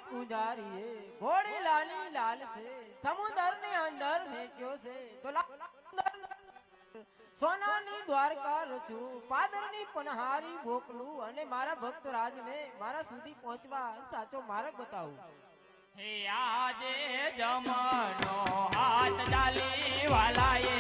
કોઈ પૂજારીએ ઘોડી લાલી લાલ છે સમુદ્રની અંદર ફેંક્યો છે તો સોનાની દ્વારકા રચું પાદરની પનહારી ગોકલું અને મારા ભક્ત રાજને મારા સુધી પહોંચવા સાચો માર્ગ બતાવું. હે આજે જમનો હાથ ડાલી વાલાએ